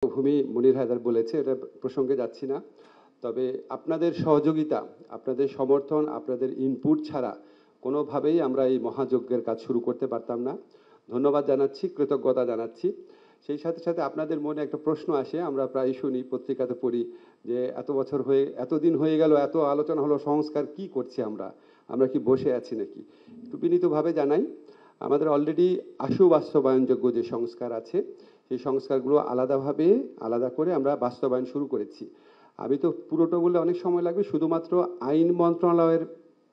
ভূমি মুনির হায়দার বলেছে, এটা প্রসঙ্গে যাচ্ছি না। তবে আপনাদের সহযোগিতা, আপনাদের সমর্থন, আপনাদের ইনপুট ছাড়া কোনোভাবেই আমরা এই মহাযজ্ঞের কাজ শুরু করতে পারতাম না। ধন্যবাদ জানাচ্ছি, কৃতজ্ঞতা জানাচ্ছি। সেই সাথে সাথে আপনাদের মনে একটা প্রশ্ন আসে, আমরা প্রায় শুনি, পত্রিকাতে পড়ি যে এতদিন হয়ে গেল, এত আলোচনা হলো, সংস্কার কি করছি আমরা, আমরা কি বসে আছি নাকি? একটু বিনীতভাবে জানাই, আমাদের অলরেডি আশু বাস্তবায়নযোগ্য যে সংস্কার আছে, সেই সংস্কারগুলো আলাদা করে আমরা বাস্তবায়ন শুরু করেছি। আমি তো পুরোটা বললে অনেক সময় লাগবে, শুধুমাত্র আইন মন্ত্রণালয়ের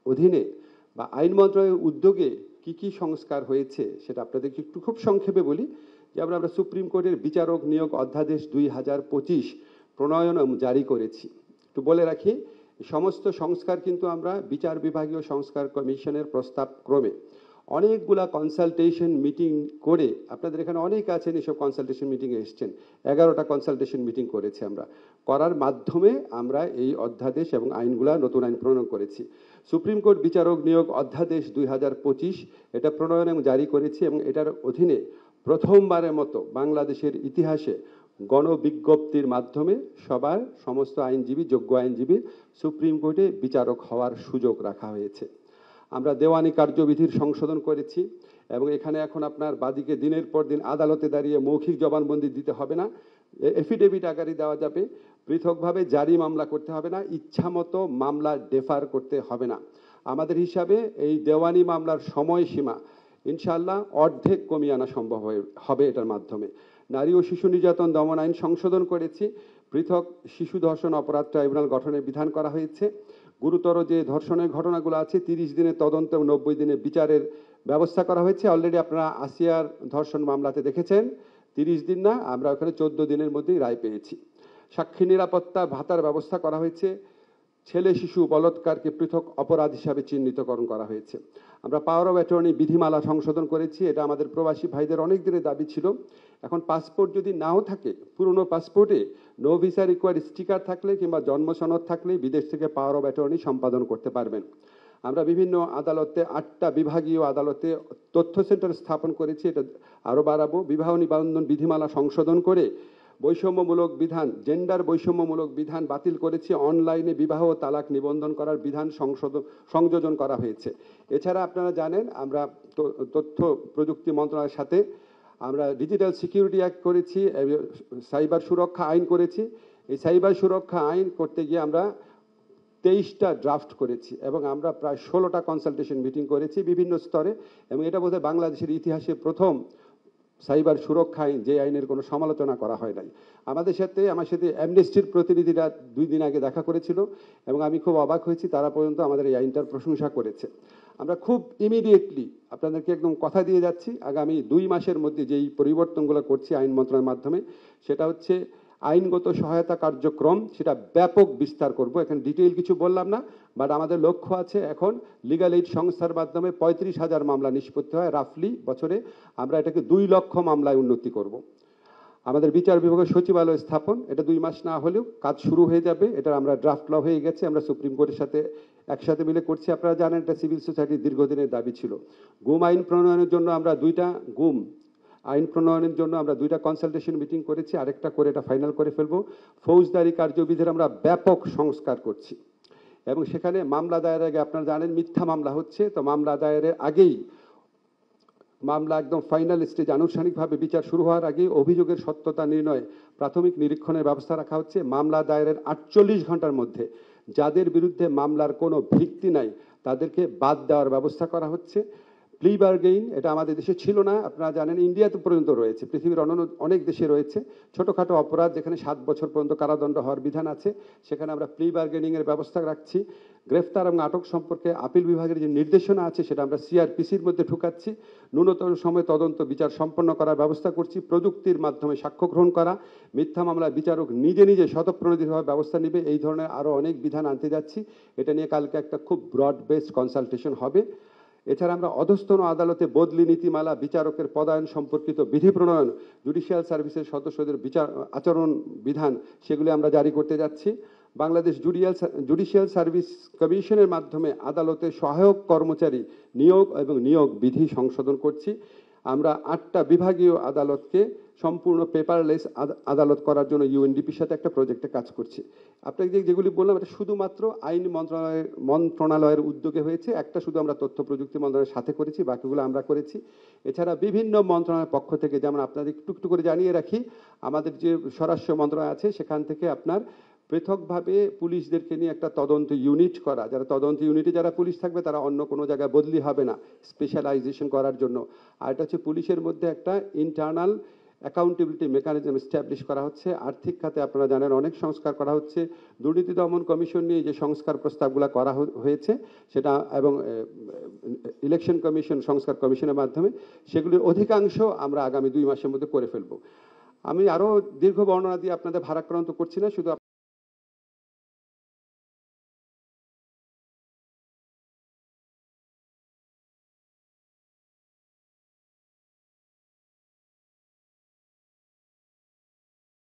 অধীনে বা আইন মন্ত্রণালয়ের উদ্যোগে কি কি সংস্কার হয়েছে সেটা আপনাদেরকে একটু খুব সংক্ষেপে বলি। যেমন আমরা সুপ্রিম কোর্টের বিচারক নিয়োগ অধ্যাদেশ 2025 প্রণয়ন জারি করেছি। একটু বলে রাখি, সমস্ত সংস্কার কিন্তু আমরা বিচার বিভাগীয় সংস্কার কমিশনের প্রস্তাব ক্রমে অনেকগুলা কনসালটেশন মিটিং করে, আপনাদের এখানে অনেক আছেন এসব কনসালটেশন মিটিংয়ে এসছেন, 11টা কনসালটেশন মিটিং করেছি আমরা, করার মাধ্যমে আমরা এই অধ্যাদেশ এবং আইনগুলা নতুন আইন প্রণয়ন করেছি। সুপ্রিম কোর্ট বিচারক নিয়োগ অধ্যাদেশ 2025 এটা প্রণয়ন এবং জারি করেছি, এবং এটার অধীনে প্রথমবারের মতো বাংলাদেশের ইতিহাসে গণবিজ্ঞপ্তির মাধ্যমে সমস্ত আইনজীবী, যোগ্য আইনজীবী সুপ্রিম কোর্টে বিচারক হওয়ার সুযোগ রাখা হয়েছে। আমরা দেওয়ানি কার্যবিধির সংশোধন করেছি, এবং এখানে এখন আপনার বাদীকে দিনের পর দিন আদালতে দাঁড়িয়ে মৌখিক জবানবন্দি দিতে হবে না, এফিডেভিট আকারে দেওয়া যাবে। পৃথকভাবে জারি মামলা করতে হবে না, ইচ্ছামতো মামলা ডেফার করতে হবে না। আমাদের হিসাবে এই দেওয়ানি মামলার সময়সীমা ইনশাআল্লাহ অর্ধেক কমিয়ে আনা সম্ভব হবে এটার মাধ্যমে। নারী ও শিশু নির্যাতন দমন আইন সংশোধন করেছি, পৃথক শিশু ধর্ষণ অপরাধ ট্রাইব্যুনাল গঠনের বিধান করা হয়েছে। গুরুতর যে ধর্ষণের ঘটনাগুলো আছে 30 দিনের তদন্ত এবং 90 দিনে বিচারের ব্যবস্থা করা হয়েছে। অলরেডি আপনারা আসিয়ার ধর্ষণ মামলাতে দেখেছেন 30 দিন না, আমরা ওখানে 14 দিনের মধ্যেই রায় পেয়েছি। সাক্ষী নিরাপত্তা ভাতার ব্যবস্থা করা হয়েছে। ছেলে শিশু বলাৎকারকে পৃথক অপরাধ হিসাবে চিহ্নিতকরণ করা হয়েছে। আমরা পাওয়ার অফ অ্যাটর্নি বিধিমালা সংশোধন করেছি, এটা আমাদের প্রবাসী ভাইদের অনেক দিনের দাবি ছিল। এখন পাসপোর্ট যদি নাও থাকে, পুরনো পাসপোর্টে নো ভিসা রিকোয়ার্ড স্টিকার থাকলে কিংবা জন্ম সনদ থাকলে বিদেশ থেকে পাওয়ার অফ অ্যাটর্নি সম্পাদন করতে পারবেন। আমরা বিভিন্ন আদালতে 8টা বিভাগীয় আদালতে তথ্য সেন্টার স্থাপন করেছি, এটা আরও বাড়াবো। বিবাহ নিবন্ধন বিধিমালা সংশোধন করে বৈষম্যমূলক বিধান, জেন্ডার বৈষম্যমূলক বিধান বাতিল করেছি। অনলাইনে বিবাহ ও তালাক নিবন্ধন করার বিধান সংযোজন করা হয়েছে। এছাড়া আপনারা জানেন আমরা তথ্য প্রযুক্তি মন্ত্রণালয়ের সাথে আমরা ডিজিটাল সিকিউরিটি অ্যাক্ট করেছি, সাইবার সুরক্ষা আইন করেছি। এই সাইবার সুরক্ষা আইন করতে গিয়ে আমরা 23টা ড্রাফট করেছি, এবং আমরা প্রায় 16টা কনসালটেশন মিটিং করেছি বিভিন্ন স্তরে, এবং এটা বোধহয় বাংলাদেশের ইতিহাসে প্রথম সাইবার সুরক্ষা আইন, যে আইনের কোনো সমালোচনা করা হয় নাই। আমার সাথে অ্যামনেস্টির প্রতিনিধিরা 2 দিন আগে দেখা করেছিল, এবং আমি খুব অবাক হয়েছি, তারা পর্যন্ত আমাদের এই আইনটার প্রশংসা করেছে। আমরা খুব ইমিডিয়েটলি আপনাদেরকে একদম কথা দিয়ে যাচ্ছি, আগামী 2 মাসের মধ্যে যেই পরিবর্তনগুলো করছি আইন মন্ত্রণালয়ের মাধ্যমে, সেটা হচ্ছে আইনগত সহায়তা কার্যক্রম, সেটা ব্যাপক বিস্তার করব। এখানে ডিটেইল কিছু বললাম না, বাট আমাদের লক্ষ্য আছে এখন লিগাল এইড সংস্থার মাধ্যমে 35,000 মামলা নিষ্পত্তি হয় রাফলি বছরে, আমরা এটাকে 2 লক্ষ মামলায় উন্নতি করব। আমাদের বিচার বিভাগের সচিবালয় স্থাপন, এটা 2 মাস না হলেও কাজ শুরু হয়ে যাবে। এটা আমরা ড্রাফট ল হয়ে গেছে, আমরা সুপ্রিম কোর্টের সাথে একসাথে মিলে করছি। আপনারা জানেন এটা সিভিল সোসাইটির দীর্ঘদিনের দাবি ছিল। গুম আইন প্রণয়নের জন্য আমরা 2টা কনসালটেশন মিটিং করেছি, আরেকটা করে এটা ফাইনাল করে ফেলবো। ফৌজদারি কার্যবিধির আমরা ব্যাপক সংস্কার করছি, এবং সেখানে মামলা দায়েরের আগে, আপনারা জানেন মিথ্যা মামলা হচ্ছে, তো মামলা দায়েরের আগেই, মামলা একদম ফাইনাল স্টেজ আনুষ্ঠানিকভাবে বিচার শুরু হওয়ার আগেই অভিযোগের সত্যতা নির্ণয় প্রাথমিক নিরীক্ষণের ব্যবস্থা রাখা হচ্ছে। মামলা দায়েরের 48 ঘন্টার মধ্যে যাদের বিরুদ্ধে মামলার কোনো ভিত্তি নাই তাদেরকে বাদ দেওয়ার ব্যবস্থা করা হচ্ছে। প্লি বার্গেইন, এটা আমাদের দেশে ছিল না, আপনারা জানেন ইন্ডিয়াতে পর্যন্ত রয়েছে, পৃথিবীর অনেক দেশে রয়েছে। ছোটোখাটো অপরাধ যেখানে 7 বছর পর্যন্ত কারাদণ্ড হওয়ার বিধান আছে, সেখানে আমরা প্লি বার্গেনিংয়ের ব্যবস্থা রাখছি। গ্রেফতার এবং আটক সম্পর্কে আপিল বিভাগের যে নির্দেশনা আছে সেটা আমরা সিআরপিসির মধ্যে ঢুকাচ্ছি। ন্যূনতম সময় তদন্ত বিচার সম্পন্ন করার ব্যবস্থা করছি। প্রযুক্তির মাধ্যমে সাক্ষ্য গ্রহণ করা, মিথ্যা মামলায় বিচারক নিজে স্বতঃপ্রণোদিতভাবে ব্যবস্থা নেবে, এই ধরনের আরও অনেক বিধান আনতে যাচ্ছি। এটা নিয়ে কালকে একটা খুব ব্রড বেসড কনসালটেশন হবে। এছাড়া আমরা অধস্তন আদালতে বদলি নীতিমালা, বিচারকের পদায়ন সম্পর্কিত বিধি প্রণয়ন, জুডিশিয়াল সার্ভিসের সদস্যদের আচরণ বিধান, সেগুলি আমরা জারি করতে যাচ্ছি। বাংলাদেশ জুডিশিয়াল সার্ভিস কমিশনের মাধ্যমে আদালতে সহায়ক কর্মচারী নিয়োগ এবং নিয়োগ বিধি সংশোধন করছি। আমরা 8টা বিভাগীয় আদালতকে সম্পূর্ণ পেপারলেস আদালত করার জন্য ইউএনডিপির সাথে একটা প্রজেক্টে কাজ করছি। আপনাকে যেগুলি বললাম এটা শুধুমাত্র আইন মন্ত্রণালয়ের উদ্যোগে হয়েছে। একটা শুধু আমরা তথ্য প্রযুক্তি মন্ত্রণালয়ের সাথে করেছি, বাকিগুলো আমরা করেছি। এছাড়া বিভিন্ন মন্ত্রণালয়ের পক্ষ থেকে, যেমন আপনাদের একটু একটু করে জানিয়ে রাখি, আমাদের যে স্বরাষ্ট্র মন্ত্রণালয় আছে সেখান থেকে আপনার পৃথকভাবে পুলিশদেরকে নিয়ে একটা তদন্ত ইউনিট করা, যারা তদন্ত ইউনিটে যারা পুলিশ থাকবে তারা অন্য কোনো জায়গায় বদলি হবে না স্পেশালাইজেশন করার জন্য। আর এটা হচ্ছে পুলিশের মধ্যে একটা ইন্টারনাল অ্যাকাউন্টেবিলিটি মেকানিজম এস্টাবলিশ করা হচ্ছে। আর্থিক খাতে আপনারা জানেন অনেক সংস্কার করা হচ্ছে। দুর্নীতি দমন কমিশন নিয়ে যে সংস্কার প্রস্তাবগুলো করা হয়েছে সেটা, এবং ইলেকশন কমিশন সংস্কার কমিশনের মাধ্যমে সেগুলির অধিকাংশ আমরা আগামী 2 মাসের মধ্যে করে ফেলব। আমি আরও দীর্ঘ বর্ণনা দিয়ে আপনাদের ভারাক্রান্ত করছি না, শুধু